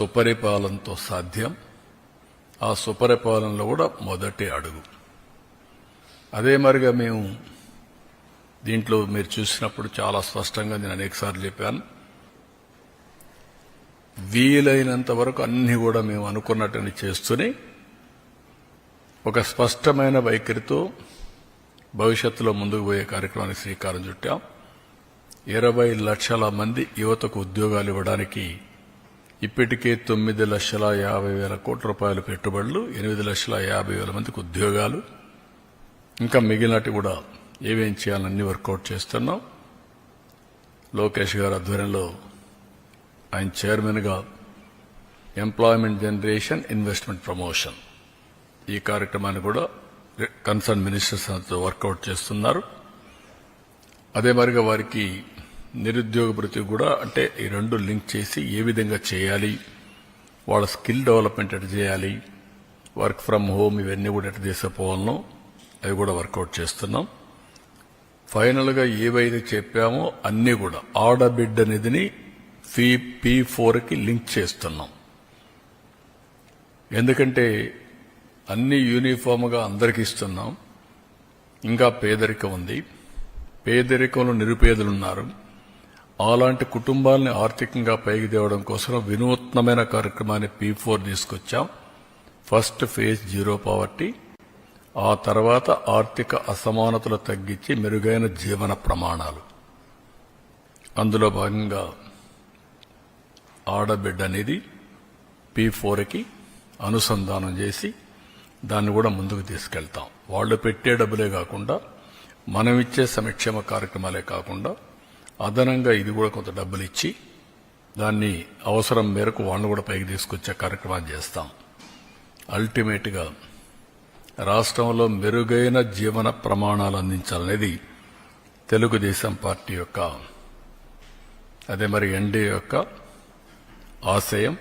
సుపరిపాలనతో సాధ్యం. ఆ సుపరిపాలనలో కూడా మొదటి అడుగు. అదే మరిగా మేము దీంట్లో మీరు చూసినప్పుడు చాలా స్పష్టంగా నేను అనేకసార్లు చెప్పాను, వీలైనంత వరకు అన్ని కూడా మేము అనుకున్నట్టుని చేస్తూనే ఒక స్పష్టమైన వైఖరితో భవిష్యత్తులో ముందుకు పోయే కార్యక్రమానికి శ్రీకారం చుట్టాం. 20 లక్షల మంది యువతకు ఉద్యోగాలు ఇవ్వడానికి ఇప్పటికే 9,50,000 కోట్ల రూపాయల పెట్టుబడులు, 8,50,000 మందికి ఉద్యోగాలు, ఇంకా మిగిలినట్టు కూడా ఏమేం చేయాలన్నీ వర్కౌట్ చేస్తున్నాం. లోకేష్ గారి ఆధ్వర్యంలో ఆయన చైర్మన్గా ఎంప్లాయ్మెంట్ జనరేషన్ ఇన్వెస్ట్మెంట్ ప్రమోషన్ ఈ కార్యక్రమాన్ని కూడా కన్సర్న్ మినిస్టర్స్ తో వర్కౌట్ చేస్తున్నారు. అదే మరిగా వారికి నిరుద్యోగ భృతి కూడా, అంటే ఈ రెండు లింక్ చేసి ఏ విధంగా చేయాలి, వాళ్ళ స్కిల్ డెవలప్మెంట్ ఎట్లా చేయాలి, వర్క్ ఫ్రమ్ హోమ్ ఇవన్నీ కూడా ఎట్లా తీసుకుపోవాలనో అవి కూడా వర్కౌట్ చేస్తున్నాం. ఫైనల్గా ఏవైతే చెప్పామో అన్నీ కూడా ఆడబిడ్డ నిధిని P4కి లింక్ చేస్తున్నాం. ఎందుకంటే అన్ని యూనిఫామ్గా అందరికి ఇస్తున్నాం. ఇంకా పేదరికం ఉంది, పేదరికంలో నిరుపేదలున్నారు. అలాంటి కుటుంబాలని ఆర్థికంగా పైకి తేవడం కోసం వినూత్నమైన కార్యక్రమాన్ని P4 తీసుకొచ్చాం. ఫస్ట్ ఫేజ్ 0 పావర్టీ, ఆ తర్వాత ఆర్థిక అసమానతలు తగ్గించి మెరుగైన జీవన ప్రమాణాలు. అందులో భాగంగా ఆడబిడ్డ అనేది P4కి అనుసంధానం చేసి దాన్ని కూడా ముందుకు తీసుకెళ్తాం. వాళ్ళు పెట్టే డబ్బులే కాకుండా, మనం ఇచ్చే సంక్షేమ కార్యక్రమాలే కాకుండా అదనంగా ఇది కూడా కొంత డబ్బులు ఇచ్చి దాన్ని అవసరం మేరకు వాళ్ళు కూడా పైకి తీసుకొచ్చే కార్యక్రమాన్ని చేస్తాం. అల్టిమేట్గా రాష్ట్రంలో మెరుగైన జీవన ప్రమాణాలు అందించాలనేది తెలుగుదేశం పార్టీ యొక్క, అదే మరి ఎన్డీఏ యొక్క ఆశయం.